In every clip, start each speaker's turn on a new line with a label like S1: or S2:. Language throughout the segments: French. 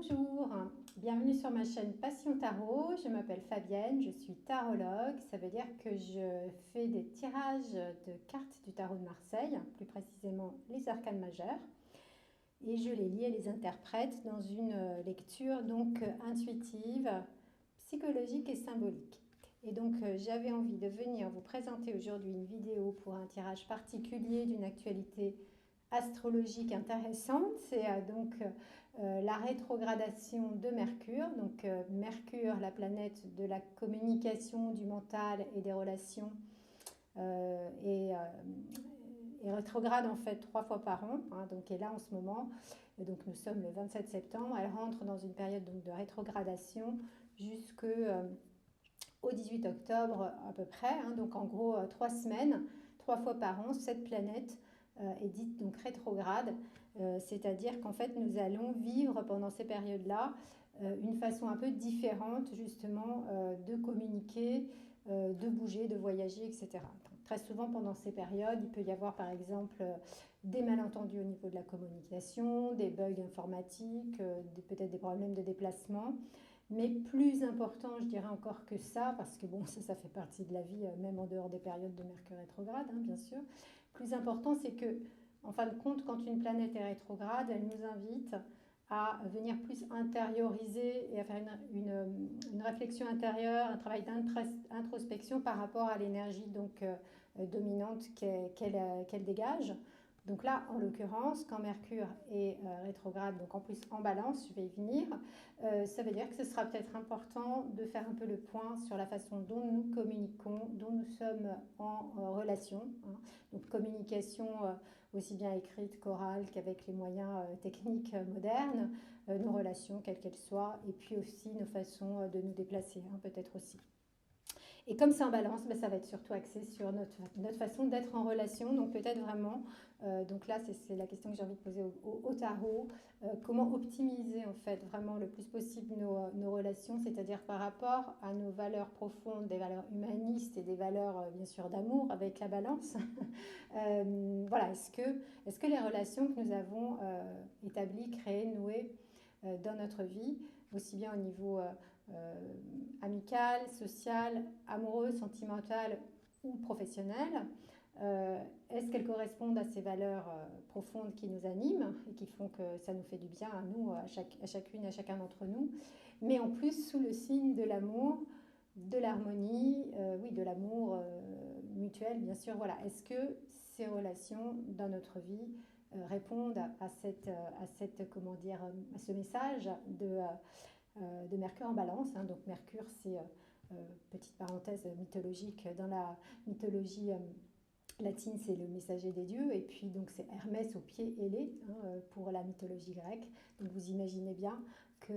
S1: Bonjour, bienvenue sur ma chaîne Passion Tarot. Je m'appelle Fabienne, je suis tarologue. Ça veut dire que je fais des tirages de cartes du tarot de Marseille, plus précisément les arcanes majeures, et je les lis et les interprète dans une lecture donc intuitive, psychologique et symbolique. Et donc j'avais envie de venir vous présenter aujourd'hui une vidéo pour un tirage particulier d'une actualité astrologique intéressante. C'est la rétrogradation de Mercure. Donc Mercure, la planète de la communication, du mental et des relations, euh, et, euh, est rétrograde en fait 3 fois par an. Donc est là en ce moment. Et donc nous sommes le 27 septembre. Elle rentre dans une période donc, de rétrogradation jusqu'au 18 octobre à peu près. Donc en gros 3 semaines, 3 fois par an, cette planète est dite donc rétrograde, c'est-à-dire qu'en fait nous allons vivre pendant ces périodes-là une façon un peu différente justement de communiquer, de bouger, de voyager, etc. Donc, très souvent pendant ces périodes, il peut y avoir par exemple des malentendus au niveau de la communication, des bugs informatiques, peut-être des problèmes de déplacement. Mais plus important, je dirais encore que ça, parce que bon, ça fait partie de la vie, même en dehors des périodes de Mercure rétrograde, bien sûr. Plus important, c'est que, en fin de compte, quand une planète est rétrograde, elle nous invite à venir plus intérioriser et à faire une réflexion intérieure, un travail d'introspection par rapport à l'énergie donc dominante qu'elle dégage. Donc là, en l'occurrence, quand Mercure est rétrograde, donc en plus en balance, je vais y venir, ça veut dire que ce sera peut-être important de faire un peu le point sur la façon dont nous communiquons, dont nous sommes en relation. Donc communication aussi bien écrite, chorale qu'avec les moyens techniques modernes, nos relations, quelles qu'elles soient, et puis aussi nos façons de nous déplacer, peut-être aussi. Et comme c'est en balance, ça va être surtout axé sur notre façon d'être en relation. Donc peut-être vraiment, donc là c'est la question que j'ai envie de poser au tarot, comment optimiser en fait vraiment le plus possible nos relations, c'est-à-dire par rapport à nos valeurs profondes, des valeurs humanistes et des valeurs bien sûr d'amour avec la balance. Voilà, est-ce que les relations que nous avons établies, créées, nouées dans notre vie, aussi bien au niveau amical, social, amoureux, sentimental ou professionnel, est-ce qu'elles correspondent à ces valeurs profondes qui nous animent et qui font que ça nous fait du bien à nous, à chacune et à chacun d'entre nous, mais en plus sous le signe de l'amour, de l'harmonie, oui, de l'amour mutuel, bien sûr. Voilà. Est-ce que ces relations dans notre vie répondent comment dire, à ce message de Mercure en balance. Donc Mercure, c'est, petite parenthèse mythologique, dans la mythologie latine, c'est le messager des dieux, et puis donc c'est Hermès au pied ailé pour la mythologie grecque. Donc vous imaginez bien que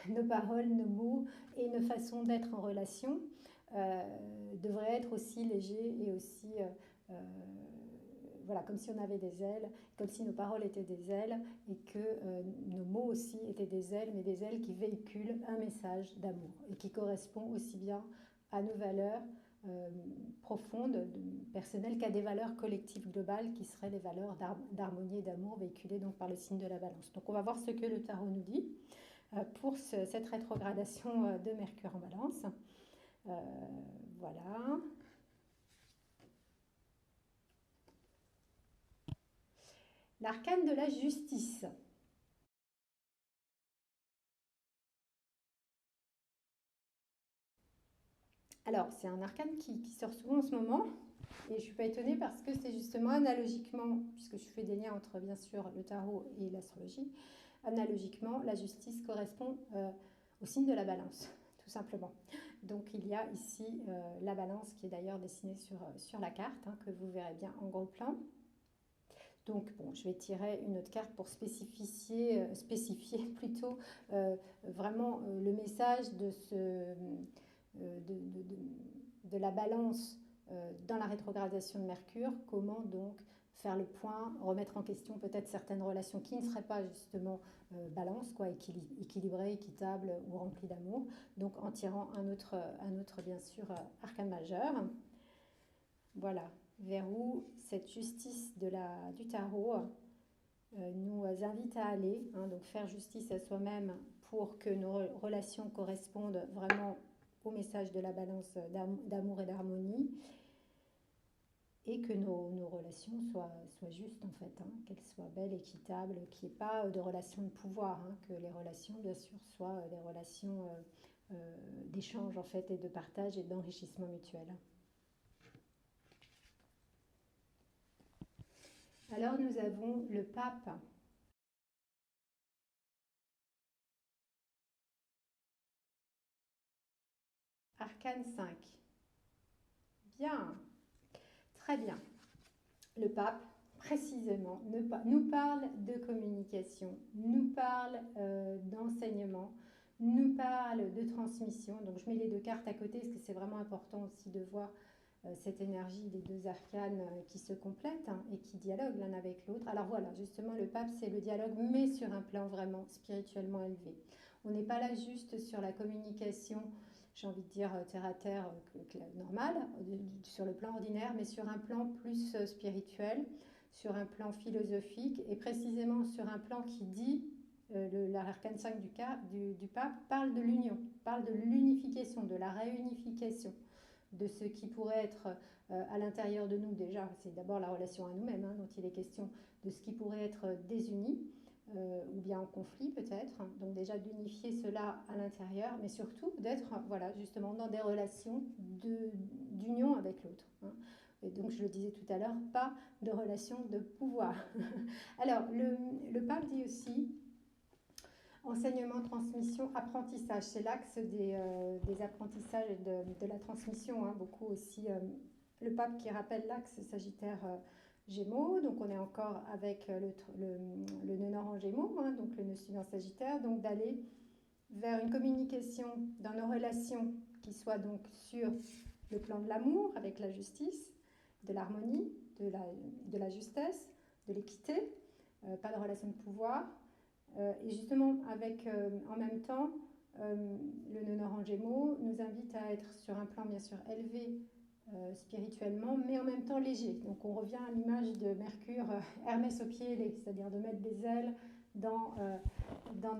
S1: nos paroles, nos mots et nos façons d'être en relation devraient être aussi légers et aussi voilà, comme si on avait des ailes, comme si nos paroles étaient des ailes et que nos mots aussi étaient des ailes, mais des ailes qui véhiculent un message d'amour et qui correspond aussi bien à nos valeurs profondes, personnelles, qu'à des valeurs collectives globales qui seraient des valeurs d'harmonie et d'amour véhiculées donc par le signe de la balance. Donc on va voir ce que le tarot nous dit pour cette rétrogradation de Mercure en balance. Voilà. L'arcane de la justice. Alors, c'est un arcane qui sort souvent en ce moment, et je ne suis pas étonnée parce que c'est justement analogiquement, puisque je fais des liens entre bien sûr le tarot et l'astrologie, analogiquement, la justice correspond au signe de la balance, tout simplement. Donc il y a ici la balance qui est d'ailleurs dessinée sur la carte, que vous verrez bien en gros plan. Donc bon, je vais tirer une autre carte pour spécifier plutôt vraiment le message de la balance dans la rétrogradation de Mercure. Comment donc faire le point, remettre en question peut-être certaines relations qui ne seraient pas justement balance, quoi, équilibrées, équitables ou remplies d'amour. Donc en tirant un autre bien sûr arcane majeur. Voilà, vers où cette justice du tarot nous invite à aller, hein, donc faire justice à soi-même pour que nos relations correspondent vraiment au message de la balance d'amour et d'harmonie, et que nos relations soient justes en fait, hein, qu'elles soient belles, équitables, qu'il n'y ait pas de relations de pouvoir, hein, que les relations bien sûr soient des relations d'échange en fait et de partage et d'enrichissement mutuel. Alors nous avons le pape. Arcane 5. Bien, très bien. Le pape, précisément, nous parle de communication, nous parle d'enseignement, nous parle de transmission. Donc je mets les deux cartes à côté parce que c'est vraiment important aussi de voir cette énergie des deux arcanes qui se complètent, hein, et qui dialoguent l'un avec l'autre. Alors voilà, justement, le pape, c'est le dialogue, mais sur un plan vraiment spirituellement élevé. On n'est pas là juste sur la communication, j'ai envie de dire terre à terre, normal, sur le plan ordinaire, mais sur un plan plus spirituel, sur un plan philosophique, et précisément sur un plan qui dit, l'arcane 5 du pape parle de l'union, parle de l'unification, de la réunification, de ce qui pourrait être à l'intérieur de nous déjà. C'est d'abord la relation à nous-mêmes, hein, dont il est question, de ce qui pourrait être désuni, ou bien en conflit peut-être. Donc déjà d'unifier cela à l'intérieur, mais surtout d'être voilà, justement dans des relations d'union avec l'autre, hein. Et donc je le disais tout à l'heure, pas de relation de pouvoir. Alors le pape dit aussi enseignement, transmission, apprentissage. C'est l'axe des apprentissages et de la transmission, hein. Beaucoup aussi le pape qui rappelle l'axe Sagittaire Gémeaux. Donc on est encore avec le nœud nord en Gémeaux, hein, donc le nœud sud en Sagittaire. Donc d'aller vers une communication dans nos relations qui soit donc sur le plan de l'amour, avec la justice, de l'harmonie, de la justesse, de l'équité, pas de relation de pouvoir. Et justement, avec en même temps, le nœud nord en Gémeaux nous invite à être sur un plan bien sûr élevé spirituellement, mais en même temps léger. Donc on revient à l'image de Mercure, Hermès au pied ailé, c'est-à-dire de mettre des ailes dans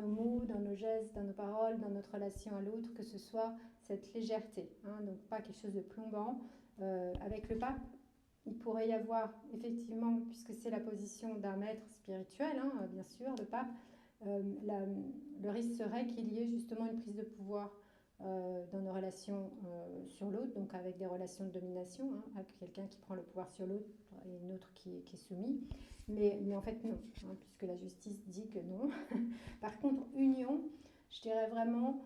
S1: nos mots, dans nos gestes, dans nos paroles, dans notre relation à l'autre, que ce soit cette légèreté, hein, donc pas quelque chose de plombant. Avec le pape, il pourrait y avoir effectivement, puisque c'est la position d'un maître spirituel, hein, bien sûr, le pape, le risque serait qu'il y ait justement une prise de pouvoir dans nos relations sur l'autre, donc avec des relations de domination, hein, avec quelqu'un qui prend le pouvoir sur l'autre et une autre qui est soumis. Mais en fait, non, hein, puisque la justice dit que non. Par contre, union, je dirais vraiment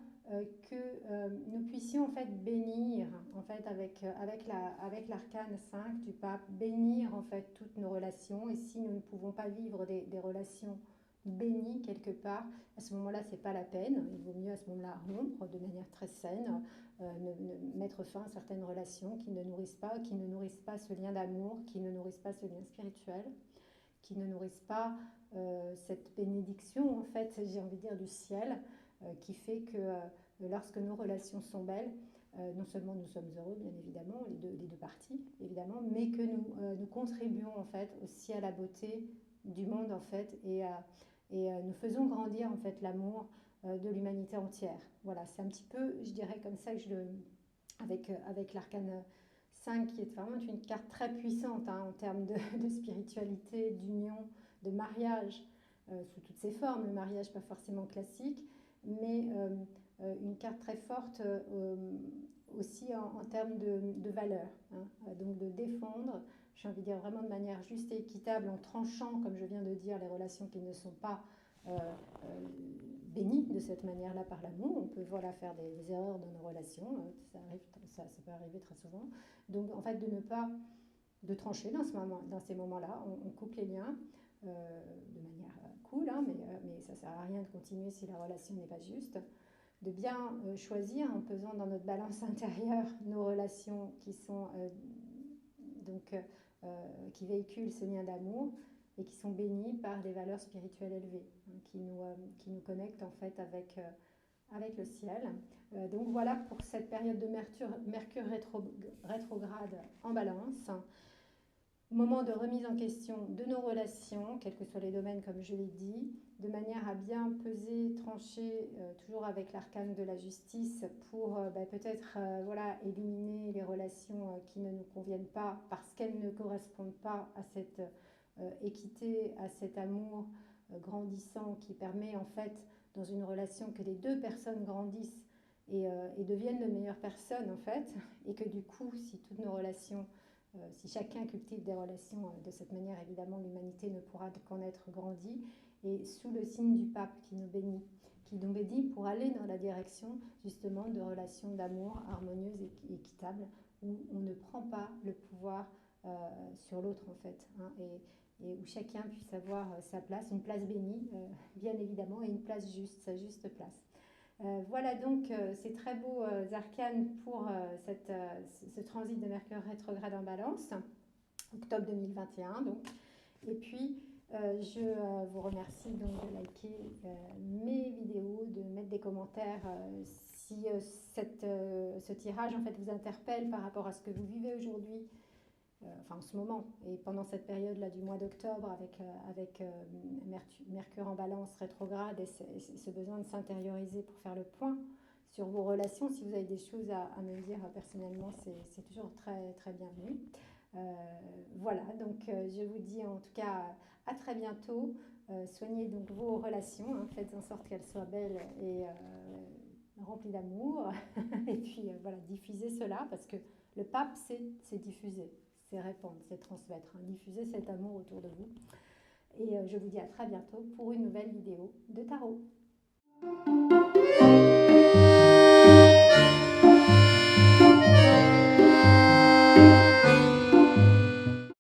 S1: que nous puissions en fait bénir, en fait, avec l'arcane 5 du pape, bénir en fait toutes nos relations. Et si nous ne pouvons pas vivre des relations bénies quelque part, à ce moment-là, c'est pas la peine. Il vaut mieux à ce moment-là rompre de manière très saine, mettre fin à certaines relations qui ne nourrissent pas ce lien d'amour, qui ne nourrissent pas ce lien spirituel, qui ne nourrissent pas cette bénédiction, en fait, j'ai envie de dire, du ciel, qui fait que lorsque nos relations sont belles, non seulement nous sommes heureux, bien évidemment, les deux parties, évidemment, mais que nous contribuons, en fait, aussi à la beauté du monde, en fait, et nous faisons grandir, en fait, l'amour de l'humanité entière. Voilà, c'est un petit peu, je dirais, comme ça que avec l'arcane 5, qui est vraiment une carte très puissante, hein, en termes de spiritualité, d'union, de mariage, sous toutes ses formes, le mariage pas forcément classique, mais une carte très forte aussi en termes de valeur, hein, donc de défendre, j'ai envie de dire vraiment de manière juste et équitable, en tranchant, comme je viens de dire, les relations qui ne sont pas bénies de cette manière-là par l'amour. On peut voilà, faire des erreurs dans nos relations, ça peut arriver très souvent. Donc en fait de ne pas de trancher dans ces moments-là, on coupe les liens de manière cool, hein, mais ça ne sert à rien de continuer si la relation n'est pas juste. De bien choisir en pesant dans notre balance intérieure nos relations qui sont qui véhiculent ce lien d'amour et qui sont bénies par des valeurs spirituelles élevées, hein, qui nous connectent en fait avec le ciel. Donc voilà pour cette période de Mercure rétrograde en balance. moment de remise en question de nos relations, quels que soient les domaines comme je l'ai dit, de manière à bien peser, trancher, toujours avec l'arcane de la justice pour peut-être voilà, éliminer les relations qui ne nous conviennent pas parce qu'elles ne correspondent pas à cette équité, à cet amour grandissant qui permet en fait dans une relation que les deux personnes grandissent et deviennent de meilleures personnes en fait, et que du coup si toutes nos relations si chacun cultive des relations de cette manière, évidemment, l'humanité ne pourra qu'en être grandie. Et sous le signe du pape qui nous bénit pour aller dans la direction justement de relations d'amour harmonieuses et équitables, où on ne prend pas le pouvoir sur l'autre en fait, hein, et où chacun puisse avoir sa place, une place bénie, bien évidemment, et une place juste, sa juste place. Voilà donc ces très beaux arcanes pour ce transit de Mercure rétrograde en Balance, octobre 2021 donc. Et puis je vous remercie donc de liker mes vidéos, de mettre des commentaires si ce tirage en fait vous interpelle par rapport à ce que vous vivez aujourd'hui. Enfin en ce moment et pendant cette période là du mois d'octobre avec Mercure en Balance rétrograde et ce besoin de s'intérioriser pour faire le point sur vos relations. Si vous avez des choses à me dire personnellement, c'est toujours très très bienvenu. Voilà, donc je vous dis en tout cas à très bientôt. Soignez donc vos relations, hein, faites en sorte qu'elles soient belles et remplies d'amour. Et puis voilà, diffusez cela parce que le pape, c'est diffuser, c'est répandre, c'est transmettre, hein, diffuser cet amour autour de vous. Et je vous dis à très bientôt pour une nouvelle vidéo de tarot.